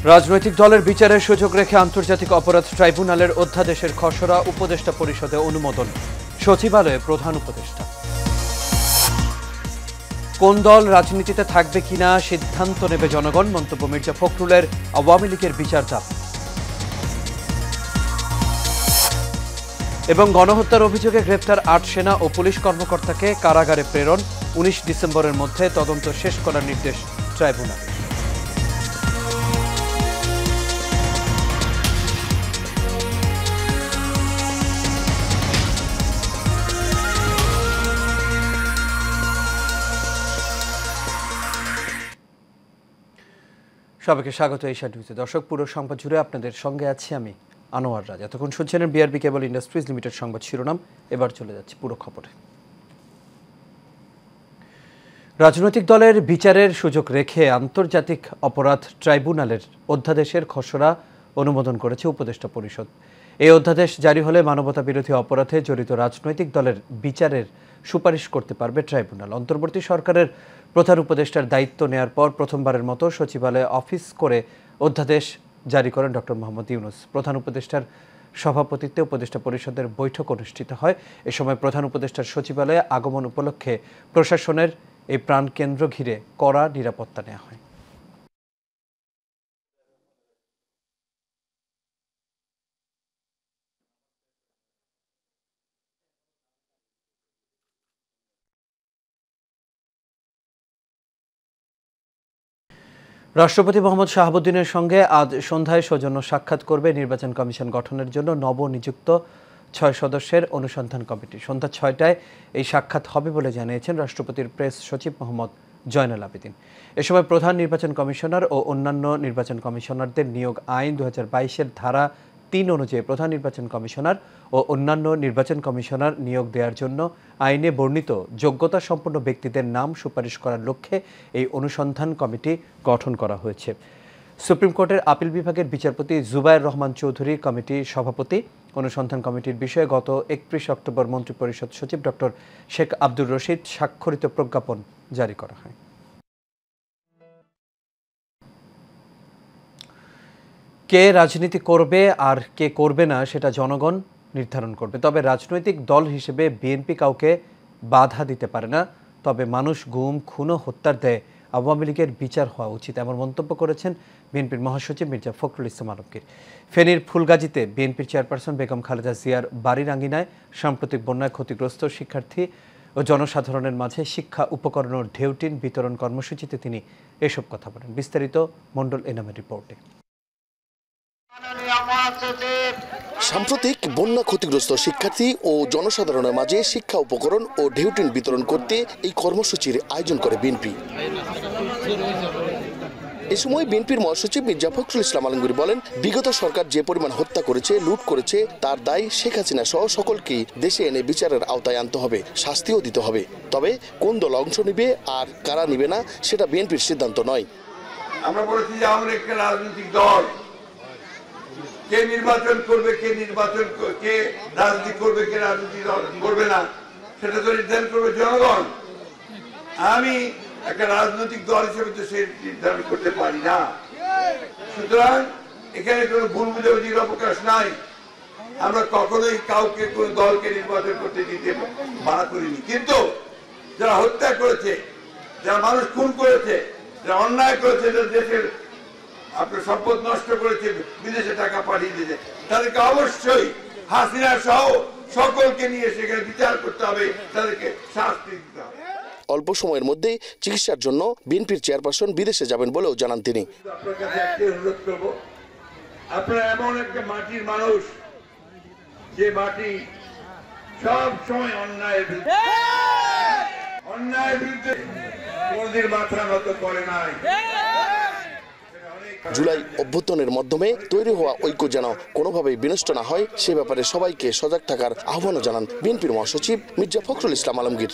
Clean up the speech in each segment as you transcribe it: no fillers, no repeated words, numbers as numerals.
রাজনৈতিক দলের বিচারের সুযোগ রেখে আন্তর্জাতিক অপরাধ ট্রাইব্যুনালের অধ্যাদেশের খসড়া উপদেষ্টা পরিষদে অনুমোদন, সচিবালয়ে প্রধান উপদেষ্টা। কোন দল রাজনীতিতে থাকবে কিনা সিদ্ধান্ত নেবে জনগণ, মন্তব্য মির্জা ফখরুলের। আওয়ামী লীগের বিচার চাপ এবং গণহত্যার অভিযোগে গ্রেপ্তার ৮ সেনা ও পুলিশ কর্মকর্তাকে কারাগারে প্রেরণ, ১৯ ডিসেম্বরের মধ্যে তদন্ত শেষ করার নির্দেশ ট্রাইব্যুনাল। সবাইকে স্বাগত এশিয়া নিউজে। দর্শক, পুরো সংবাদ জুড়ে আপনাদের সঙ্গে আছি আমি আনোয়ার রাজ। এতক্ষণ শুনছিলেন বিআরবি কেবল ইন্ডাস্ট্রিজ লিমিটেড সংবাদ শিরোনাম। এবার চলে যাচ্ছি পুরো খবরে। রাজনৈতিক দলের বিচারের সুযোগ রেখে আন্তর্জাতিক অপরাধ ট্রাইব্যুনালের অধ্যাদেশের খসড়া অনুমোদন করেছে উপদেষ্টা পরিষদ। এই অধ্যাদেশ জারি হলে মানবতা বিরোধী অপরাধে জড়িত রাজনৈতিক দলের বিচারের সুপারিশ করতে পারবে ট্রাইব্যুনাল। অন্তর্বর্তী সরকারের প্রধান উপদেষ্টার দায়িত্ব নেয়ার পর প্রথমবারের মতো সচিবালয়ে অফিস করে অধ্যাদেশ জারি করেন ডক্টর মোহাম্মদ ইউনূস। প্রধান উপদেষ্টার সভাপতিত্বে উপদেষ্টা পরিষদের বৈঠক অনুষ্ঠিত হয়। এ সময় প্রধান উপদেষ্টার সচিবালয়ে আগমন উপলক্ষে প্রশাসনের এই প্রাণকেন্দ্র ঘিরে কড়া নিরাপত্তা নেওয়া হয়। রাষ্ট্রপতি মোহাম্মদ শাহাবুদ্দিনের সঙ্গে আজ সন্ধ্যায় সৌজন্য সাক্ষাৎ করবে নির্বাচন কমিশন গঠনের জন্য নবনিযুক্ত ৬ সদস্যের অনুসন্ধান কমিটি। সন্ধ্যা ৬টায় এই সাক্ষাৎ হবে বলে জানিয়েছেন রাষ্ট্রপতির প্রেস সচিব মোহাম্মদ জয়নুল আবেদিন। এ সময় প্রধান নির্বাচন কমিশনার ও অন্যান্য নির্বাচন কমিশনারদের নিয়োগ আইন ২০২২-এর ধারা ৩ অনুযায়ী প্রধান নির্বাচন কমিশনার ও অন্যান্য নির্বাচন কমিশনার নিয়োগ দেওয়ার জন্য আইনে বর্ণিত যোগ্যতা সম্পন্ন ব্যক্তিদের নাম সুপারিশ করার লক্ষ্যে এই অনুসন্ধান কমিটি গঠন করা হয়েছে। সুপ্রিম কোর্টের আপিল বিভাগের বিচারপতি জুবায়ের রহমান চৌধুরী কমিটির সভাপতি। অনুসন্ধান কমিটির বিষয়ে গত ৩১ অক্টোবর মন্ত্রিপরিষদ সচিব ডক্টর শেখ আব্দুর রশিদ স্বাক্ষরিত প্রজ্ঞাপন জারি করা হয়। কে রাজনীতি করবে আর কে করবে না সেটা জনগণ নির্ধারণ করবে। তবে রাজনৈতিক দল হিসেবে বিএনপি কাউকে বাধা দিতে পারে না। তবে মানুষ গুম, খুন ও হত্যার দায়ে আওয়ামী লীগের বিচার হওয়া উচিত, এমন মন্তব্য করেছেন বিএনপির মহাসচিব মির্জা ফখরুল ইসলাম আলমগীর। ফেনীর ফুলগাজীতে বিএনপির চেয়ারপারসন বেগম খালেদা জিয়ার বাড়ির আঙিনায় সাম্প্রতিক বন্যায় ক্ষতিগ্রস্ত শিক্ষার্থী ও জনসাধারণের মাঝে শিক্ষা উপকরণ ও ঢেউটিন বিতরণ কর্মসূচিতে তিনি এসব কথা বলেন। বিস্তারিত মণ্ডল এনামের রিপোর্টে। সাম্প্রতিক বন্যা ক্ষতিগ্রস্ত শিক্ষার্থী ও জনসাধারণের মাঝে শিক্ষা উপকরণ ও ঢেউটিন বিতরণ করতে এই কর্মসূচির আয়োজন করে বিএনপি। এ সময় বিএনপির মহাসচিব মির্জা ফখরুল ইসলাম আলমগীর বলেন, বিগত সরকার যে পরিমাণ হত্যা করেছে, লুট করেছে, তার দায় শেখ হাসিনা সহ সকলকেই দেশে এনে বিচারের আওতায় আনতে হবে, শাস্তিও দিতে হবে। তবে কোন দল অংশ নিবে আর কারা নিবে না সেটা বিএনপির সিদ্ধান্ত নয়। আমরা বলেছি যে আমরা একটা রাজনৈতিক দল, কে নির্বাচন করবে, কে রাজনীতি করবে, কে রাজনীতি করবে না সেটা তো নির্ধারণ করবে জনগণ। আমি একটা রাজনৈতিক দল হিসেবে তো সে নির্ধারণ করতে পারি না। সুতরাং এখানে কোনো ভুল বুঝাবুঝির অবকাশ নাই। আমরা কখনোই কাউকে কোন দলকে নির্বাচন করতে দিতে মানা করিনি। কিন্তু যারা হত্যা করেছে, যারা মানুষ খুন করেছে, যারা অন্যায় করেছে, দেশের আপনার সম্পদ নষ্ট করেছে, বিদেশে টাকা পাঠিয়ে দিয়েছে, তাদেরকে অবশ্যই হাসিনা সহ সকলকে নিয়ে সেখানে বিচার করতে হবে, তাদেরকে শাস্তি দিতে হবে। অল্প সময়ের মধ্যেই চিকিৎসার জন্য বিএনপির চেয়ারপারসন বিদেশে যাবেন বলেও জানান তিনি। আপনার কাছে একটা অনুরোধ করব, আপনারা এমন একটা মাটির মানুষ যে মাটি সব সময় অন্যায়ের বিরুদ্ধে কোনদিন মাথা নত করে নাই। জুলাই অভ্যুত্থানের মাধ্যমে তৈরি হওয়া ঐক্য যেন কোনোভাবেই বিনষ্ট না হয় সে ব্যাপারে সবাইকে সজাগ থাকার আহ্বানও জানান বিএনপির মহাসচিব মির্জা ফখরুল ইসলাম আলমগীর।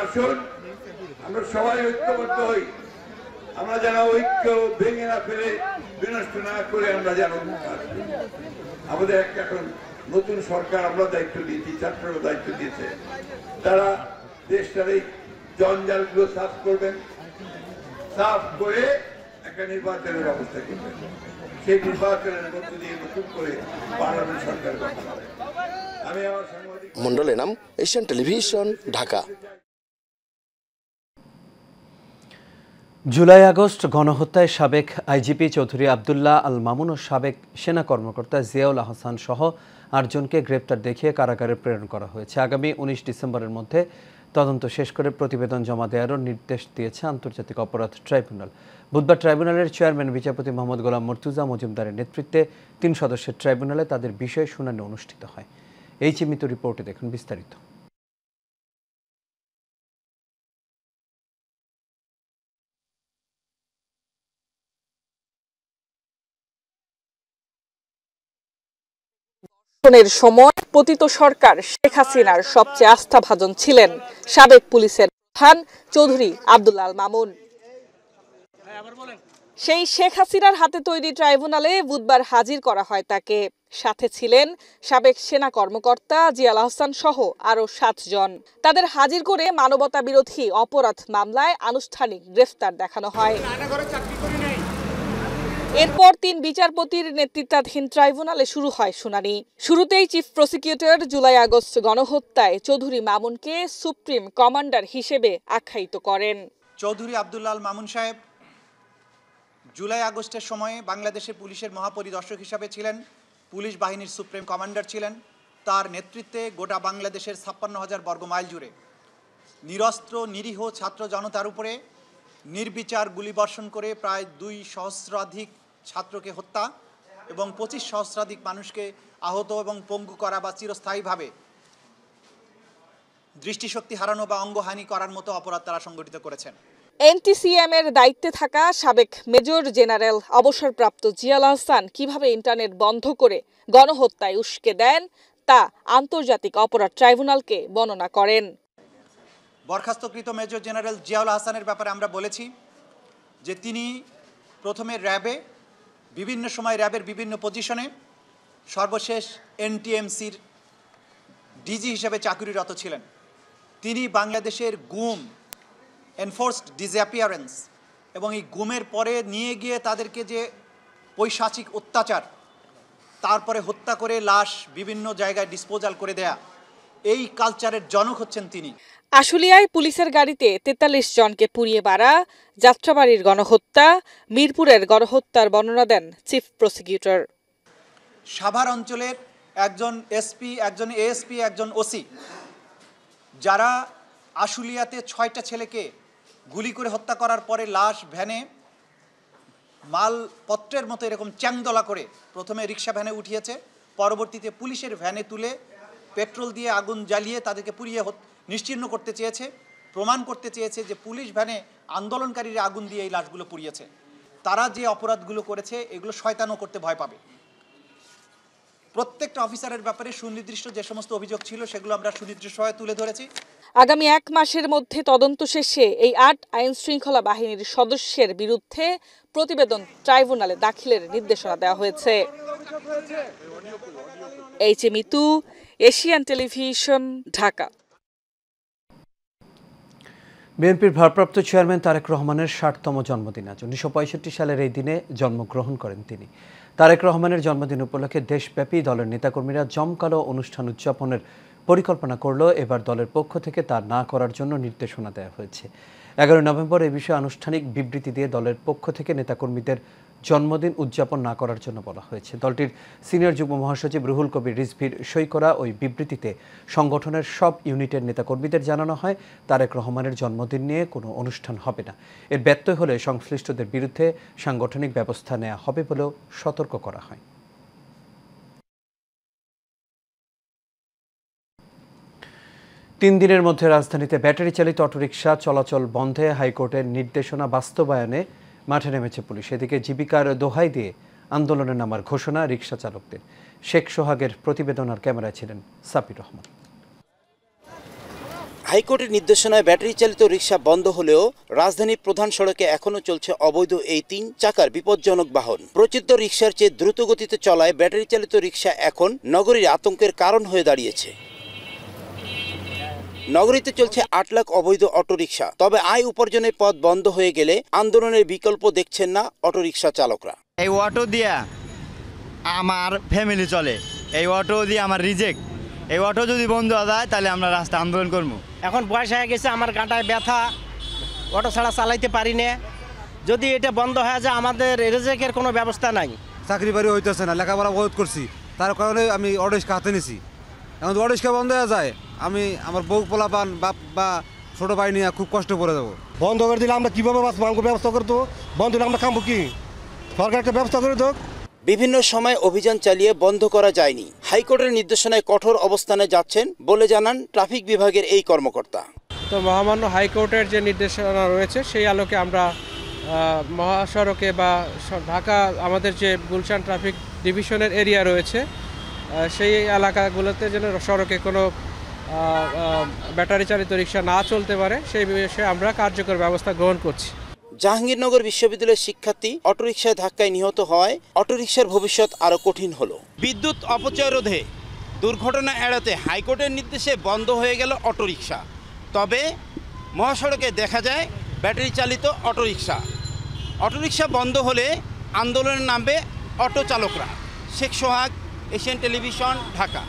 আসুন আমরা সবাই ঐক্যবদ্ধ হই, আমরা যেন ঐক্য ভেঙে না ফেলে, বিনষ্ট না করে আমরা যেন আমাদের একটা এখন নতুন সরকার আমরা দায়িত্ব দিয়েছি, ছাত্ররা দায়িত্ব দিয়েছে, তারা দেশটার এই জঞ্জালগুলো সাফ করবেন, সাফ করে একটা নির্বাচনের ব্যবস্থা করবেন। সেই নির্বাচনের মধ্য দিয়ে নতুন করে পার্লামেন্ট সরকার গঠন হবে। আমি আমার সাংবাদিক Mondal Enam, Asian Television, Dhaka. July August গণহত্যায় সাবেক আইজিপি চৌধুরী আবদুল্লাহ আল মামুন ও সাবেক সেনা কর্মকর্তা জিয়াউল আহসান সহ ৮ জনকে গ্রেপ্তার দেখিয়ে কারাগারে প্রেরণ করা হয়েছে। আগামী ১৯ ডিসেম্বরের মধ্যে তদন্ত শেষ করে প্রতিবেদন জমা দেওয়ারও নির্দেশ দিয়েছে আন্তর্জাতিক অপরাধ ট্রাইব্যুনাল। বুধবার ট্রাইব্যুনালের চেয়ারম্যান বিচারপতি মোহাম্মদ গোলাম মুর্তুজা মজুমদারের নেতৃত্বে ৩ সদস্যের ট্রাইব্যুনালে তাদের বিষয়ে শুনানি অনুষ্ঠিত হয়। এই চিমিত রিপোর্টে দেখুন বিস্তারিত। সময় পতিত সরকার শেখ হাসিনার সবচেয়ে আস্থাভাজন ছিলেন সাবেক পুলিশের প্রধান চৌধুরী আবদুল্লাহ আল মামুন। সেই শেখ হাসিনার হাতে তৈরি ট্রাইব্যুনালে বুধবার হাজির করা হয় তাকে। সাথে ছিলেন সাবেক সেনা কর্মকর্তা জিয়াউল আহসান সহ আরো 7 জন। তাদের হাজির করে মানবতা বিরোধী অপরাধ মামলায় আনুষ্ঠানিক গ্রেফতার দেখানো হয়। এরপর ৩ বিচারপতির নেতৃত্বাধীন ট্রাইব্যুনালে শুরু হয় শুনানি। শুরুতেই চিফ প্রসিকিউটর জুলাই আগস্ট গণহত্যায় চৌধুরী মামুনকে সুপ্রিম কমান্ডার হিসেবে আখ্যায়িত করেন। চৌধুরী আবদুল্লাহ আল মামুন সাহেব জুলাই আগস্টের সময়ে বাংলাদেশের পুলিশের মহাপরিদর্শক হিসাবে ছিলেন, পুলিশ বাহিনীর সুপ্রিম কমান্ডার ছিলেন। তার নেতৃত্বে গোটা বাংলাদেশের ৫৬,০০০ বর্গমাইল জুড়ে নিরস্ত্র নিরীহ ছাত্র জনতার উপরে নির্বিচার গুলিবর্ষণ করে প্রায় ২ সহস্রাধিক ছাত্রকে হত্যা এবং ২৫ সহস্রাধিক মানুষকে আহত এবং পঙ্গু করা বা চিরস্থায়ীভাবে দৃষ্টিশক্তি হারানো বা অঙ্গহানি করার মতো অপরাধ তারা সংগঠিত করেছেন। এনটিসিএম এর দায়িত্বে থাকা সাবেক মেজর জেনারেল অবসরপ্রাপ্ত জিয়াউল আহসান কিভাবে ইন্টারনেট বন্ধ করে গণহত্যায় উস্কে দেন তা আন্তর্জাতিক অপরাধ ট্রাইব্যুনালকে বর্ণনা করেন। বরখাস্তকৃত মেজর জেনারেল জিয়াউল আহসানের ব্যাপারে আমরা বলেছি যে তিনি প্রথমে র্যাবে, বিভিন্ন সময় র্যাবের বিভিন্ন পজিশনে, সর্বশেষ এনটিএমসির ডিজি হিসেবে চাকরিরত ছিলেন। তিনি বাংলাদেশের গুম, এনফোর্সড ডিসঅ্যাপিয়ারেন্স এবং এই গুমের পরে নিয়ে গিয়ে তাদেরকে যে পৈশাচিক অত্যাচার, তারপরে হত্যা করে লাশ বিভিন্ন জায়গায় ডিসপোজাল করে দেয়া, এই কালচারের জনক হচ্ছেন তিনি। আশুলিয়ায় পুলিশের গাড়িতে ৪৩ জনকে পুড়িয়ে মারা, যাত্রাবাড়ির গণহত্যা, মিরপুরের গণহত্যার বর্ণনা দেন চিফ প্রসিকিউটর। সাভার অঞ্চলের একজন এসপি, একজন এএসপি, একজন ওসি যারা আশুলিয়াতে ৬টা ছেলেকে গুলি করে হত্যা করার পরে লাশ ভ্যানে মালপত্রের মতো এরকম চ্যাংদোলা করে প্রথমে রিক্সা ভ্যানে উঠিয়েছে, পরবর্তীতে পুলিশের ভ্যানে তুলে পেট্রোল দিয়ে আগুন জ্বালিয়ে তাদেরকে পুড়িয়ে নিশ্চিহ্ন করতে চেয়েছে, প্রমাণ করতে চেয়েছে যে পুলিশ ভ্যানে আন্দোলনকারীরা আগুন দিয়ে এই লাশগুলো পুড়িয়েছে। তারা যে অপরাধগুলো করেছে এগুলো শয়তানও করতে ভয় পাবে। প্রত্যেকটা অফিসারের ব্যাপারে সুনির্দিষ্ট যে সমস্ত অভিযোগ ছিল সেগুলো আমরা সুনির্দিষ্টভাবে তুলে ধরেছি। আগামী ১ মাসের মধ্যে তদন্ত শেষে এই ৮ আইন শৃঙ্খলা বাহিনীর সদস্যের বিরুদ্ধে প্রতিবেদন ট্রাইব্যুনালে দাখিলের নির্দেশনা দেওয়া হয়েছে। H A. Mitu, Asian Television, Dhaka. বিএনপির ভারপ্রাপ্ত চেয়ারম্যান তারেক রহমানের ৬০তম জন্মদিন আজ। ১৯৬৫ সালের এই দিনে জন্মগ্রহণ করেন তিনি। তারেক রহমানের জন্মদিন উপলক্ষে দেশব্যাপী দলের নেতাকর্মীরা জমকালো অনুষ্ঠান উদযাপনের পরিকল্পনা করলেও এবার দলের পক্ষ থেকে তা না করার জন্য নির্দেশনা দেওয়া হয়েছে। ১১ নভেম্বর এই বিষয়ে আনুষ্ঠানিক বিবৃতি দিয়ে দলের পক্ষ থেকে নেতাকর্মীদের জন্মদিন উদযাপন না করার জন্য বলা হয়েছে। দলটির সিনিয়র যুগ্ম মহাসচিব রুহুল কবির রিজভির সই করা ওই বিবৃতিতে সংগঠনের সব ইউনিটের নেতাকর্মীদের জানানো হয় তারেক রহমানের জন্মদিন নিয়ে কোনো অনুষ্ঠান হবে না। এর ব্যত্যয় হলে সংশ্লিষ্টদের বিরুদ্ধে সাংগঠনিক ব্যবস্থা নেওয়া হবে বলেও সতর্ক করা হয়। তিন দিনের মধ্যে রাজধানীতে ব্যাটারি চালিত অটোরিকশা চলাচল বন্ধে হাইকোর্টের নির্দেশনা বাস্তবায়নে মাঠে নেমেছে পুলিশ। এদিকে জীবিকার দোহাই দিয়ে আন্দোলনে নামার ঘোষণা রিকশা চালকদের। শেখ সোহাগের প্রতিবেদন আর ক্যামেরায় ছিলেন সাপির রহমান। হাইকোর্টের নির্দেশনায় ব্যাটারি চালিত রিকশা বন্ধ হলেও রাজধানীর প্রধান সড়কে এখনো চলছে অবৈধ এই ৩ চাকার বিপজ্জনক বাহন। প্রচলিত রিকশার চেয়ে দ্রুত গতিতে চলায় ব্যাটারি চালিত রিকশা এখন নগরীর আতঙ্কের কারণ হয়ে দাঁড়িয়েছে। নগরীতে চলছে 8 লাখ অবৈধ অটোরিকশা। তবে আয় উপার্জনের পথ বন্ধ হয়ে গেলে আন্দোলনের বিকল্প দেখছেন না অটোরিকশা চালকরা। এই অটো দিয়া আমার ফ্যামিলি চলে, এই অটো দিয়ে আমার রিজেক্ট। এই অটো যদি বন্ধ হয়ে যায় তাহলে আমরা রাস্তা আন্দোলন করবো। এখন বয়স হয়ে গেছে, আমার গাঁটায় ব্যথা, অটো ছাড়া চালাইতে পারি না। যদি এটা বন্ধ হয়ে যায় আমাদের রিজেক্টের কোনো ব্যবস্থা নাই। চাকরি বাড়ি হইতেছে না, লেখাপড়া বহুত করছি, তার কারণে আমি অটোরিক্সা হাতে নিছি। এখন অটোরিক্সা বন্ধ হয়ে যায়, আমি আমার বউ পোলাপান বাপ বা ছোটো ভাই নিয়ে খুব কষ্ট করে যাবো। বন্ধ করে দিলে আমরা কীভাবে বাঁচবো? আমাকে ব্যবস্থা করতো, বন্ধ হলে আমরা খাবো কি? সরকার একটা ব্যবস্থা করে দেখ। বিভিন্ন সময় অভিযান চালিয়ে বন্ধ করা যায়নি। হাইকোর্টের নির্দেশনায় কঠোর অবস্থানে যাচ্ছেন বলে জানান ট্রাফিক বিভাগের এই কর্মকর্তা। তো মহামান্য হাইকোর্টের যে নির্দেশনা রয়েছে সেই আলোকে আমরা মহাসড়কে বা ঢাকা আমাদের যে গুলশান ট্রাফিক ডিভিশনের এরিয়া রয়েছে সেই এলাকাগুলোতে যেন সড়কে কোনো ব্যাটারি চালিত রিক্সা না চলতে পারে সেই বিষয়ে আমরা কার্যকর ব্যবস্থা গ্রহণ করছি। জাহাঙ্গীরনগর বিশ্ববিদ্যালয়ের শিক্ষার্থী অটোরিকশায় ধাক্কায় নিহত হয়, অটোরিকশার ভবিষ্যৎ আরও কঠিন হলো। বিদ্যুৎ অপচয় রোধে দুর্ঘটনা এড়াতে হাইকোর্টের নির্দেশে বন্ধ হয়ে গেল অটোরিকশা। তবে মহাসড়কে দেখা যায় ব্যাটারি চালিত অটোরিকশা। অটোরিকশা বন্ধ হলে আন্দোলনে নামবে অটো চালকরা। শেখ সোহাগ, এশিয়ান টেলিভিশন, ঢাকা।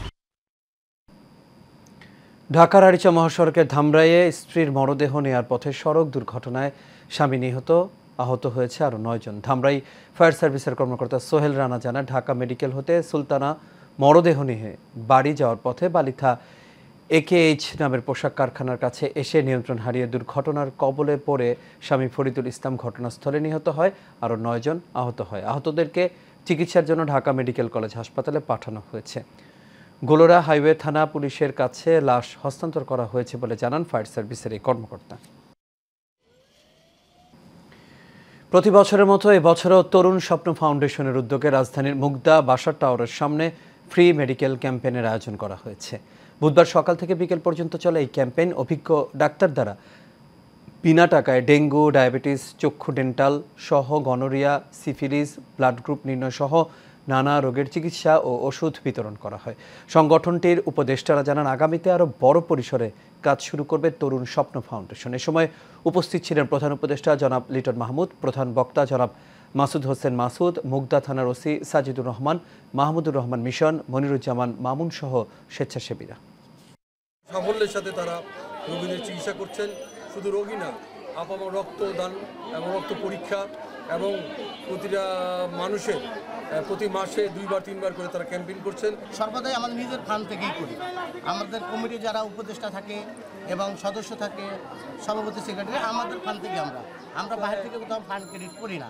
ঢাকার আরিচা মহাসড়কের ধামরাইয়ে স্ত্রীর মরদেহ নেয়ার পথে সড়ক দুর্ঘটনায় স্বামী নিহত, আহত হয়েছে আরও 9 জন। ধামরাই ফায়ার সার্ভিসের কর্মকর্তা সোহেল রানা জানান, ঢাকা মেডিকেল হতে সুলতানা মরদেহ নিয়ে বাড়ি যাওয়ার পথে বালিথা AKH নামের পোশাক কারখানার কাছে এসে নিয়ন্ত্রণ হারিয়ে দুর্ঘটনার কবলে পড়ে স্বামী ফরিদুল ইসলাম ঘটনাস্থলে নিহত হয়, আরও 9 জন আহত হয়। আহতদেরকে চিকিৎসার জন্য ঢাকা মেডিকেল কলেজ হাসপাতালে পাঠানো হয়েছে। গোলরা হাইওয়ে থানা পুলিশের কাছে লাশ হস্তান্তর করা হয়েছে বলে জানান ফায়ার সার্ভিসের এই কর্মকর্তা। প্রতি বছরের মতো এবছরও তরুণ স্বপ্ন ফাউন্ডেশনের উদ্যোগে রাজধানীর মুগদা বাসার টাওয়ারের সামনে ফ্রি মেডিকেল ক্যাম্পেইনের আয়োজন করা হয়েছে। বুধবার সকাল থেকে বিকেল পর্যন্ত চলে এই ক্যাম্পেইন অভিজ্ঞ ডাক্তার দ্বারা বিনা টাকায় ডেঙ্গু, ডায়াবেটিস, চক্ষু, ডেন্টাল সহ গনোরিয়া, সিফিলিস, ব্লাড গ্রুপ নির্ণয় সহ নানা রোগের চিকিৎসা ও ওষুধ বিতরণ করা হয়। সংগঠনটির উপদেষ্টারা জানান, আগামীতে আরও বড় পরিসরে কাজ শুরু করবে তরুণ স্বপ্ন ফাউন্ডেশন। এ সময় উপস্থিত ছিলেন প্রধান উপদেষ্টা জনাব লিটন মাহমুদ, প্রধান বক্তা জনাব মাসুদ হোসেন মাসুদ, মুগদা থানার ওসি সাজিদুর রহমান, মাহমুদুর রহমান মিশন, মনিরুজ্জামান মামুন সহ স্বেচ্ছাসেবীরা। সাফল্যের সাথে তারা রোগীদের চিকিৎসা করছেন। শুধু রোগী না, আপামর রক্তদান এবং রক্ত পরীক্ষা এবং প্রতিটা মানুষের প্রতি মাসে 2-3 করে তারা ক্যাম্পেইন করছেন। সর্বদাই আমাদের নিজের ফান্ড থেকেই করি। আমাদের কমিটি যারা উপদেষ্টা থাকে এবং সদস্য থাকে, সভাপতি, সেক্রেটারি, আমাদের ফান্ড থেকে আমরা বাইরে থেকে কোথাও ফান্ড ক্রেডিট করি না।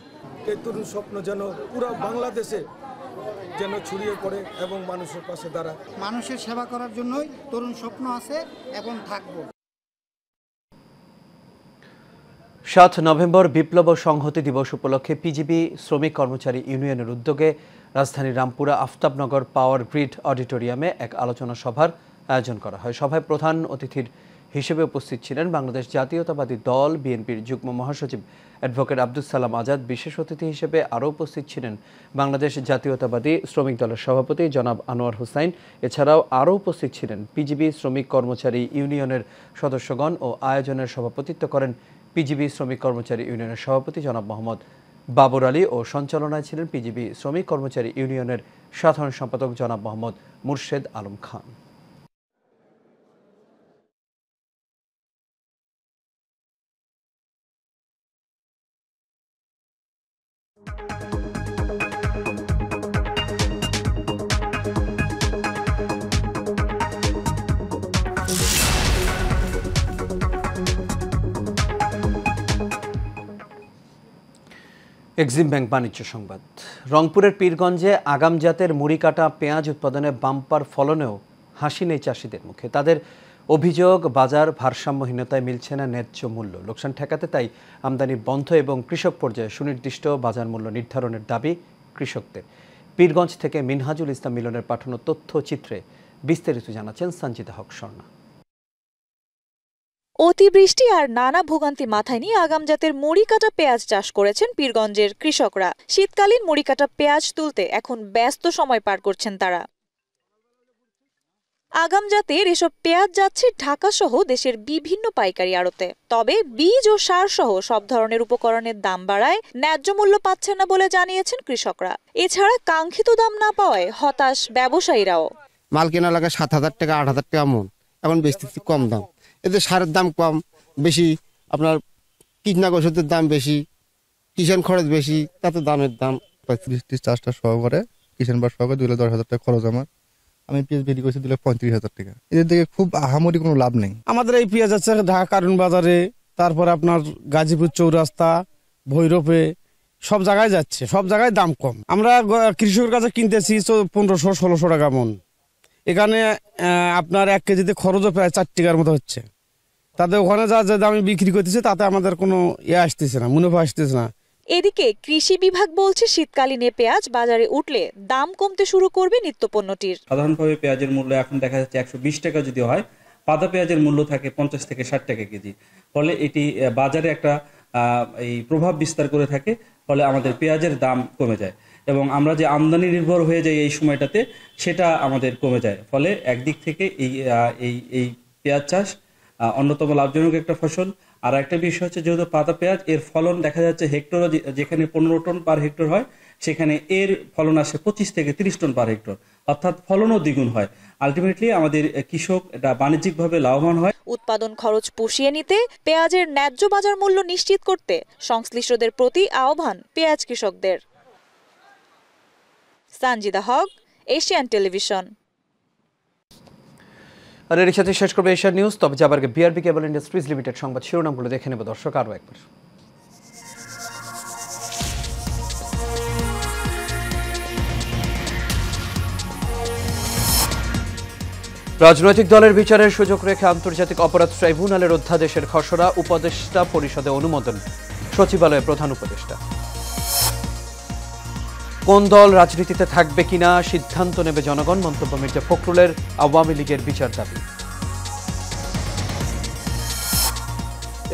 এই তরুণ স্বপ্ন যেন পুরো বাংলাদেশে যেন ছড়িয়ে পড়ে এবং মানুষের পাশে দাঁড়ায়। মানুষের সেবা করার জন্যই তরুণ স্বপ্ন আছে এবং থাকবো। 7 নভেম্বর বিপ্লব ও সংহতি দিবস উপলক্ষে পিজিবি শ্রমিক কর্মচারী ইউনিয়নের উদ্যোগে রাজধানীর রামপুরা আফতাবনগর পাওয়ার গ্রিড অডিটোরিয়ামে এক আলোচনা সভার আয়োজন করা হয়। সভায় প্রধান অতিথির হিসেবে উপস্থিত ছিলেন বাংলাদেশ জাতীয়তাবাদী দল বিএনপির যুগ্ম মহাসচিব অ্যাডভোকেট আব্দুস সালাম আজাদ। বিশেষ অতিথি হিসেবে আরও উপস্থিত ছিলেন বাংলাদেশ জাতীয়তাবাদী শ্রমিক দলের সভাপতি জনাব আনোয়ার হোসাইন। এছাড়াও আরও উপস্থিত ছিলেন পিজিবি শ্রমিক কর্মচারী ইউনিয়নের সদস্যগণ ও আয়োজনের সভাপতিত্ব করেন পিজিবি শ্রমিক কর্মচারী ইউনিয়নের সভাপতি জনাব মোহাম্মদ বাবর আলী ও সঞ্চালনায় ছিলেন পিজিবি শ্রমিক কর্মচারী ইউনিয়নের সাধারণ সম্পাদক জনাব মোহাম্মদ মুর্শেদ আলম খান। এক্সিম ব্যাংক বাণিজ্য সংবাদ। রংপুরের পীরগঞ্জে আগাম জাতের মুড়ি কাটা পেঁয়াজ উৎপাদনে বাম্পার ফলনেও হাসি নেই চাষিদের মুখে। তাদের অভিযোগ, বাজার ভারসাম্যহীনতায় মিলছে না ন্যায্য মূল্য। লোকসান ঠেকাতে তাই আমদানি বন্ধ এবং কৃষক পর্যায়ে সুনির্দিষ্ট বাজার মূল্য নির্ধারণের দাবি কৃষকদের। পীরগঞ্জ থেকে মিনহাজুল ইসলাম মিলনের পাঠানো তথ্যচিত্রে বিস্তারিত জানাচ্ছেন সঞ্জিতা হক স্বর্ণা। অতিবৃষ্টি আর নানা ভোগান্তি মাথায় নিয়ে আগাম জাতের মুড়ি কাটা পেঁয়াজ চাষ করেছেন পীরগঞ্জের কৃষকরা। শীতকালীন মুড়ি কাটা পেঁয়াজ তুলতে এখন ব্যস্ত সময় পার করছেন তারা। আগাম জাতের এসব পেঁয়াজ যাচ্ছে ঢাকা সহ দেশের বিভিন্ন পাইকারি আড়তে। তবে বীজ ও সার সহ সব ধরনের উপকরণের দাম বাড়ায় ন্যায্য মূল্য পাচ্ছেন না বলে জানিয়েছেন কৃষকরা। এছাড়া কাঙ্ক্ষিত দাম না পাওয়ায় হতাশ ব্যবসায়ীরাও। মাল কেনা লাগে 7,000 টাকা 8,000 টাকা মন, এখন বেচতেছি কম দাম। এতে সারের দাম কম বেশি, আপনার কীটনাশক ওষুধের দাম বেশি, কিষাণ খরচ বেশি, তাতে দামের দাম 35 চাষটা সহকারে কিষাণ বার সহকারে 2,10,000 টাকা খরচ আমার। আমি পেঁয়াজ বিক্রি করছি 35,000 টাকা। এদের থেকে খুব আহামরি কোনো লাভ নেই। আমাদের এই পেঁয়াজ আছে ঢাকা কারণ বাজারে, তারপরে আপনার গাজীপুর চৌরাস্তা, ভৈরবে, সব জায়গায় যাচ্ছে, সব জায়গায় দাম কম। আমরা কৃষকের কাছে কিনতেছি 1500-1600 টাকা মন। এখানে আপনার 1 কেজিতে খরচও প্রায় 4 টাকার মতো হচ্ছে। তাতে ওখানে যা দামে বিক্রি করতেছে তাতে আমাদের কোনো আসতেছে না, মুনাফা আসতেছে না। এদিকে কৃষি বিভাগ বলছে শীতকালীনে পেঁয়াজ বাজারে উঠলে দাম কমতে শুরু করবে নিত্যপণ্যটির। সাধারণভাবে পেঁয়াজের মূল্য এখন দেখা যাচ্ছে 120 টাকা যদি হয়, পাতা পেঁয়াজের মূল্য থাকে 50 থেকে 60 টাকা কেজি। ফলে এটি বাজারে একটা এই প্রভাব বিস্তার করে থাকে, ফলে আমাদের পেঁয়াজের দাম কমে যায় এবং আমরা যে আমদানি নির্ভর হয়ে যাই এই সময়টাতে, সেটা আমাদের কমে যায়। ফলে একদিক থেকে এই পেঁয়াজ চাষ অন্যতম লাভজনক একটা ফসল। আর একটা বিষয় হচ্ছে, যেহেতু পাতা পেঁয়াজ, এর ফলন দেখা যাচ্ছে হেক্টর যেখানে 15 টন পার হেক্টর হয়, সেখানে এর ফলন আসে 25 থেকে 30 টন পার হেক্টর, অর্থাৎ ফলনও দ্বিগুণ হয়। আলটিমেটলি আমাদের কৃষক এটা বাণিজ্যিকভাবে লাভবান হয়। উৎপাদন খরচ পুষিয়ে নিতে পেঁয়াজের ন্যায্য বাজার মূল্য নিশ্চিত করতে সংশ্লিষ্টদের প্রতি আহ্বান পেঁয়াজ কৃষকদের। সানজিদা হক, এশিয়ান টেলিভিশন। আর এর সাথে শেষ করবে এশিয়ান নিউজ। তবে যাবার আগে বিআরবি কেবল ইন্ডাস্ট্রিজ লিমিটেড সংবাদ শিরোনামগুলো দেখে নেব দর্শক আরও একবার। রাজনৈতিক দলের বিচারের সুযোগ রেখে আন্তর্জাতিক অপরাধ ট্রাইব্যুনালের অধ্যাদেশের খসড়া উপদেষ্টা পরিষদে অনুমোদন, সচিবালয়ে প্রধান উপদেষ্টা। কোন দল রাজনীতিতে থাকবে কিনা সিদ্ধান্ত নেবে জনগণ, মন্তব্য মির্জা ফখরুলের। আওয়ামী লীগের বিচার দাবি।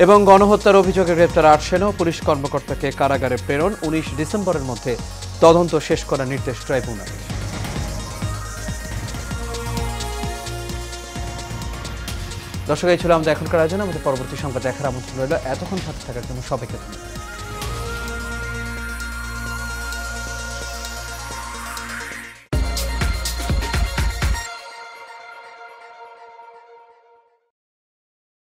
এবং গণহত্যার অভিযোগে গ্রেপ্তার 8 সেনা ও পুলিশ কর্মকর্তাকে কারাগারে প্রেরণ, 19 ডিসেম্বরের মধ্যে তদন্ত শেষ করার নির্দেশ ট্রাইব্যুনালের। দর্শক, এই ছিল আমাদের এখনকার আয়োজন। আমাদের পরবর্তী সংবাদ দেখার আমন্ত্রণ রইল। এতক্ষণ সাথে থাকার জন্য সবাইকে ধন্যবাদ।